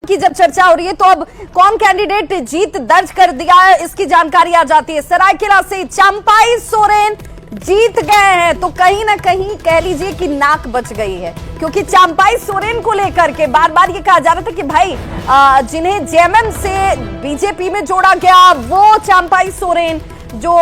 की जब चर्चा हो रही है तो अब कौन कैंडिडेट जीत दर्ज कर दिया है इसकी जानकारी आ जाती है। सरायकेला से चंपाई सोरेन जीत गए हैं तो कहीं ना कहीं कह लीजिए कि नाक बच गई है, क्योंकि चंपाई सोरेन को लेकर के बार बार ये कहा जा रहा था कि भाई जिन्हें जेएमएम से बीजेपी में जोड़ा गया वो चंपाई सोरेन जो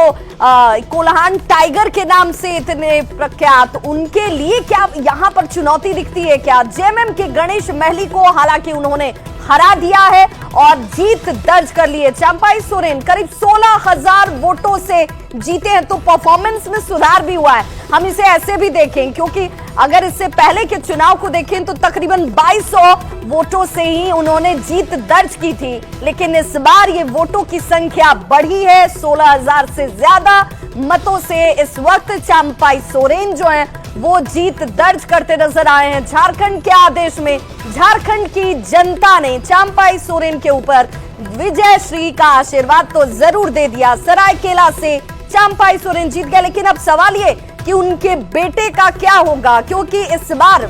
कोल्हान टाइगर के नाम से इतने प्रख्यात, उनके लिए क्या यहां पर चुनौती दिखती है क्या? जेएमएम के गणेश महली को हालांकि उन्होंने हरा दिया है और जीत दर्ज कर ली है। चंपाई सोरेन करीब 16,000 वोटों से जीते हैं तो परफॉर्मेंस में सुधार भी हुआ है। हम इसे ऐसे भी देखें क्योंकि अगर इससे पहले के चुनाव को देखें तो तकरीबन 2200 वोटों से ही उन्होंने जीत दर्ज की थी, लेकिन इस बार ये वोटों की संख्या बढ़ी है। 16,000 से ज्यादा मतों से इस वक्त चंपाई सोरेन जो है वो जीत दर्ज करते नजर आए हैं। झारखंड के आदेश में झारखंड की जनता ने चंपाई सोरेन के ऊपर विजय श्री का आशीर्वाद तो जरूर दे दिया। सरायकेला से चंपाई सोरेन जीत गए, लेकिन अब सवाल ये कि उनके बेटे का क्या होगा, क्योंकि इस बार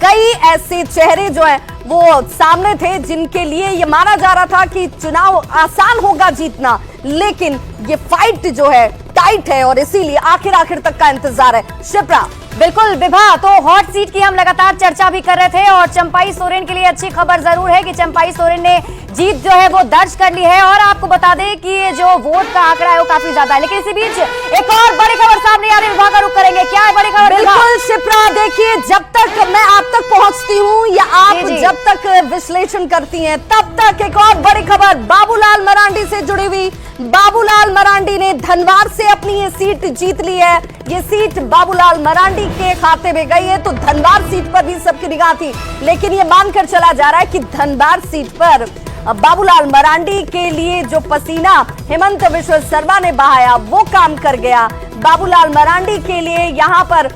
कई ऐसे चेहरे जो हैं वो सामने थे जिनके लिए ये माना जा रहा था कि चुनाव आसान होगा जीतना, लेकिन ये फाइट जो है टाइट है और इसीलिए आखिर तक का इंतजार है। शिप्रा बिल्कुल विभा, तो हॉट सीट की हम लगातार चर्चा भी कर रहे थे और चंपाई सोरेन के लिए अच्छी खबर जरूर है कि चंपाई सोरेन ने जीत जो है वो दर्ज कर ली है। और आपको बता दें कि ये जो वोट का आंकड़ा है वो काफी ज्यादा है, लेकिन इसी बीच एक और बड़ी खबर सामने आ रही है। विभा का रुख करेंगे, क्या है बड़ी खबर? बिल्कुल शिप्रा, देखिए जब तक मैं आप तक पहुंचती हूँ या आप जब तक विश्लेषण करती हैं तब तक एक और बड़ी खबर बाबूलाल मरांडी से जुड़ी हुई। बाबूलाल मरांडी ने धनवार से अपनी ये सीट जीत ली है। ये सीट बाबूलाल मरांडी के खाते में गई है, तो धनवार सीट पर भी सबकी निगाह थी, लेकिन ये मानकर चला जा रहा है कि धनवार सीट पर बाबूलाल मरांडी के लिए जो पसीना हेमंत विश्व शर्मा ने बहाया वो काम कर गया। बाबूलाल मरांडी के लिए यहाँ पर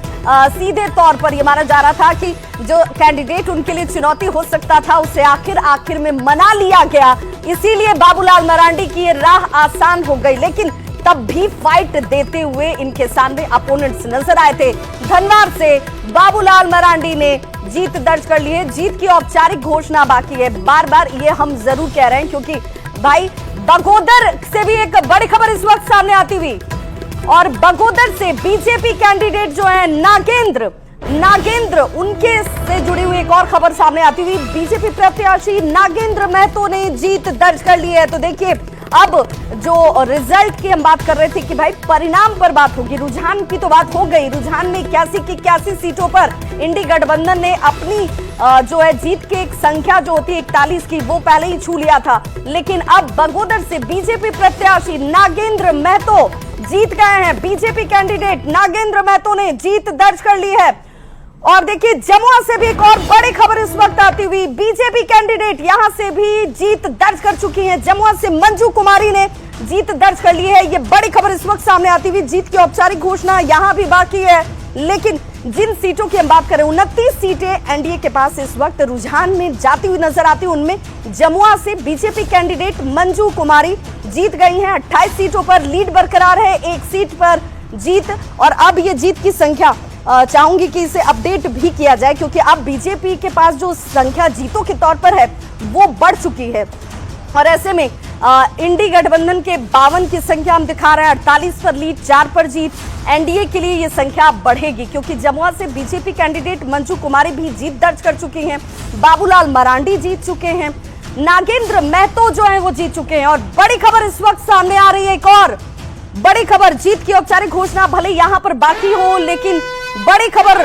सीधे तौर पर यह माना जा रहा था कि जो कैंडिडेट उनके लिए चुनौती हो सकता था उसे आखिर में मना लिया गया, इसीलिए बाबूलाल मरांडी की ये राह आसान हो गई। लेकिन तब भी फाइट देते हुए इनके सामने अपोनेंट्स नजर आए थे। धनवार से बाबूलाल मरांडी ने जीत दर्ज कर ली है। जीत की औपचारिक घोषणा बाकी है। बार बार ये हम जरूर कह रहे हैं क्योंकि भाई बगोदर से भी एक बड़ी खबर इस वक्त सामने आती हुई, और बगोदर से बीजेपी कैंडिडेट जो है नागेंद्र उनके से जुड़ी हुई एक और खबर सामने आती हुई। बीजेपी प्रत्याशी नागेंद्र महतो ने जीत दर्ज कर ली है। तो देखिए अब जो रिजल्ट की हम बात कर रहे थे कि भाई परिणाम पर बात होगी, रुझान की तो बात हो गई। रुझान में 81 सीटों पर इंडी गठबंधन ने अपनी जो है जीत की एक संख्या जो होती है 41 की वो पहले ही छू लिया था, लेकिन अब बगोदर से बीजेपी प्रत्याशी नागेंद्र महतो जीत गए हैं। बीजेपी कैंडिडेट नागेंद्र महतो ने जीत दर्ज कर ली है। और देखिए जमुआ से भी एक और बड़ी खबर इस वक्त आती हुई। बीजेपी कैंडिडेट यहां से भी जीत दर्ज कर चुकी हैं। जमुआ से मंजू कुमारी ने जीत दर्ज कर ली है। ये बड़ी खबर इस वक्त सामने आती हुई। जीत की औपचारिक घोषणा यहां भी बाकी है, लेकिन जिन सीटों की हम बात करें 29 सीटें एनडीए के पास इस वक्त रुझान में जाती हुई नजर आती है। उनमें जमुआ से बीजेपी कैंडिडेट मंजू कुमारी जीत गई हैं। 28 सीटों पर लीड बरकरार है, एक सीट पर जीत। और अब ये जीत की संख्या चाहूंगी कि इसे अपडेट भी किया जाए, क्योंकि अब बीजेपी के पास जो संख्या जीतों के तौर पर है वो बढ़ चुकी है। और ऐसे में इंडी गठबंधन के 52 की संख्या हम दिखा रहे हैं, 48 पर लीड, 4 पर जीत। एनडीए के लिए ये संख्या बढ़ेगी क्योंकि जमुआ से बीजेपी कैंडिडेट मंजू कुमारी भी जीत दर्ज कर चुकी हैं। बाबूलाल मरांडी जीत चुके हैं। नागेंद्र महतो जो है वो जीत चुके हैं। और बड़ी खबर इस वक्त सामने आ रही है, एक और बड़ी खबर। जीत की औपचारिक घोषणा भले यहां पर बाकी हो, लेकिन बड़ी खबर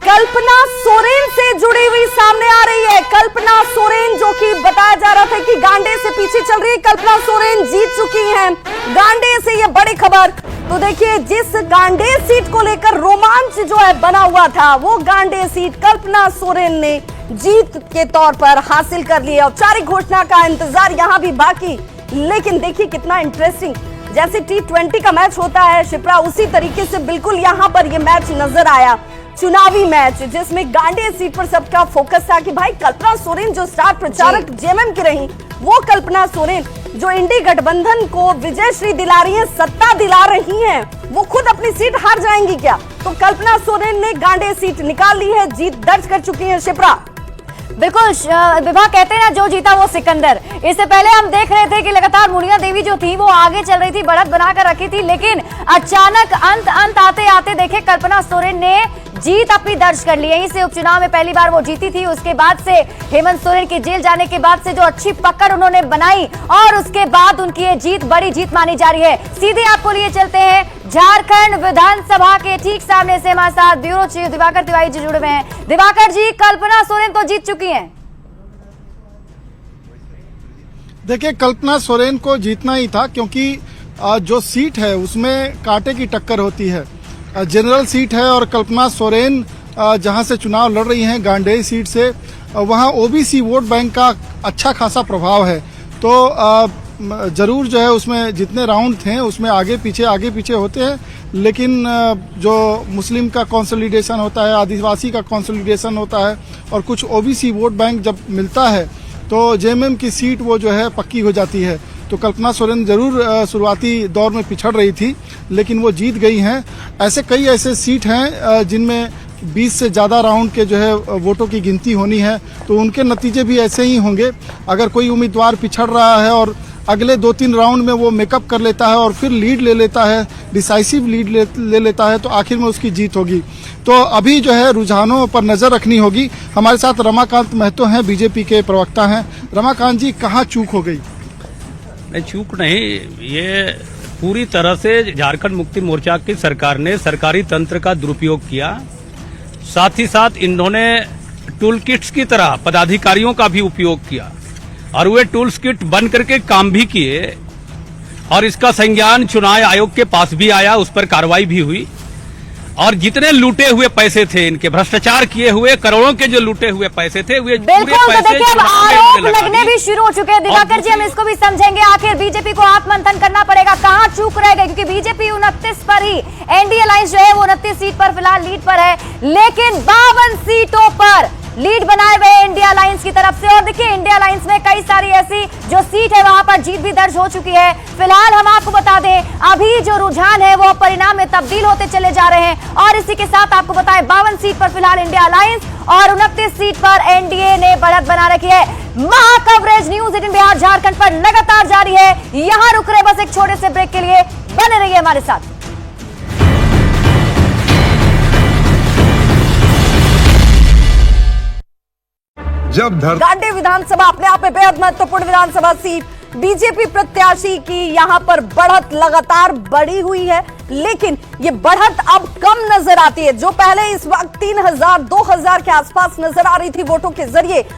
कल्पना सोरेन से जुड़ी हुई सामने आ रही है। कल्पना सोरेन जो कि बताया जा रहा था कि गांडे से पीछे चल रही है, कल्पना सोरेन जीत चुकी हैं गांडे से। ये बड़ी खबर। तो देखिए जिस गांडे सीट को लेकर रोमांच जो है बना हुआ था वो गांडे सीट कल्पना सोरेन ने जीत के तौर पर हासिल कर ली है। औपचारिक घोषणा का इंतजार यहां भी बाकी, लेकिन देखिए कितना इंटरेस्टिंग, जैसे T20 का मैच होता है शिप्रा, उसी तरीके से बिल्कुल यहां पर यह मैच नजर आया। चुनावी मैच जिसमें गांडे सीट पर सबका फोकस था कि भाई कल्पना सोरेन जो स्टार प्रचारक जेएमएम की रही, वो कल्पना सोरेन जो इंडी गठबंधन को विजय श्री दिला रही है, सत्ता दिला रही हैं, वो खुद अपनी सीट हार जाएंगी क्या? तो कल्पना सोरेन ने गांडे सीट निकाल ली है, जीत दर्ज कर चुकी है शिप्रा। बिल्कुल विभा कहते हैं ना, जो जीता वो सिकंदर। इससे पहले हम देख रहे थे कि लगातार मुनिया देवी जो थी वो आगे चल रही थी, बढ़त बनाकर रखी थी, लेकिन अचानक अंत आते आते देखे कल्पना सोरेन ने जीत अपनी दर्ज कर ली। यहीं से उपचुनाव में पहली बार वो जीती थी। उसके बाद से हेमंत सोरेन के जेल जाने के बाद से जो अच्छी पकड़ उन्होंने बनाई और उसके बाद उनकी ये जीत बड़ी जीत मानी जा रही है। सीधे आपको लिए चलते हैं झारखंड विधानसभा के ठीक सामने से हमारे साथ ब्यूरो चीफ दिवाकर तिवारी जी जुड़े हुए हैं। दिवाकर जी, कल्पना सोरेन तो जीत चुकी हैं। देखिए, कल्पना सोरेन को जीतना ही था, क्योंकि जो सीट है उसमें कांटे की टक्कर होती है। जनरल सीट है और कल्पना सोरेन जहां से चुनाव लड़ रही हैं, गांडेय सीट से, वहां ओबीसी वोट बैंक का अच्छा खासा प्रभाव है। तो जरूर जो है उसमें जितने राउंड थे उसमें आगे पीछे होते हैं, लेकिन जो मुस्लिम का कंसोलिडेशन होता है, आदिवासी का कंसोलिडेशन होता है और कुछ ओबीसी वोट बैंक जब मिलता है तो जेएमएम की सीट वो जो है पक्की हो जाती है। तो कल्पना सोरेन जरूर शुरुआती दौर में पिछड़ रही थी, लेकिन वो जीत गई हैं। कई ऐसे सीट हैं जिनमें 20 से ज़्यादा राउंड के जो है वोटों की गिनती होनी है, तो उनके नतीजे भी ऐसे ही होंगे। अगर कोई उम्मीदवार पिछड़ रहा है और अगले 2-3 राउंड में वो मेकअप कर लेता है और फिर लीड ले लेता है, डिसाइसिव लीड ले लेता है, तो आखिर में उसकी जीत होगी। तो अभी जो है रुझानों पर नजर रखनी होगी। हमारे साथ रमाकांत महतो हैं, बीजेपी के प्रवक्ता हैं। रमाकांत जी, कहाँ चूक हो गई? नहीं, चूक नहीं, ये पूरी तरह से झारखंड मुक्ति मोर्चा की सरकार ने सरकारी तंत्र का दुरुपयोग किया। साथ ही साथ इन्होंने टूल किट्स की तरह पदाधिकारियों का भी उपयोग किया और वे टूल्स किट बन करके काम भी किए और इसका संज्ञान चुनाव आयोग के पास भी आया, उस पर कार्रवाई भी हुई। और जितने लूटे हुए पैसे थे, इनके भ्रष्टाचार किए हुए करोड़ों के जो लूटे हुए पैसे थे, वे पूरे पैसे तो देखिए अब आरोप लगने भी शुरू हो चुके हैं। दिवाकर जी, हम इसको भी समझेंगे, आखिर बीजेपी को आत्ममंथन करना पड़ेगा, कहां चूक रह गए, क्योंकि बीजेपी 29 पर ही, एनडीए अलायंस जो है वो 29 सीट पर फिलहाल लीड पर है, लेकिन 52 सीटों पर लीड बनाए हुए इंडिया अलायंस की तरफ से। और देखिए, इंडिया अलायंस में कई सारी ऐसी जो सीट है वहां पर जीत भी दर्ज हो चुकी है। फिलहाल हम आपको बता दें, अभी जो रुझान है वो परिणाम में तब्दील होते चले जा रहे हैं। और इसी के साथ आपको बताएं, 52 सीट पर फिलहाल इंडिया अलायंस और 29 सीट पर एनडीए ने बढ़त बना रखी है। महा कवरेज न्यूज 18 बिहार झारखंड पर लगातार जारी है। यहां रुक रहे बस एक छोटे से ब्रेक के लिए, बने रहिए हमारे साथ। जब गांडेय विधानसभा अपने आप में बेहद महत्वपूर्ण विधानसभा सीट, बीजेपी प्रत्याशी की यहां पर बढ़त लगातार बढ़ी हुई है, लेकिन ये बढ़त अब कम नजर आती है। जो पहले इस वक्त 3000-2000 के आसपास नजर आ रही थी वोटों के जरिए,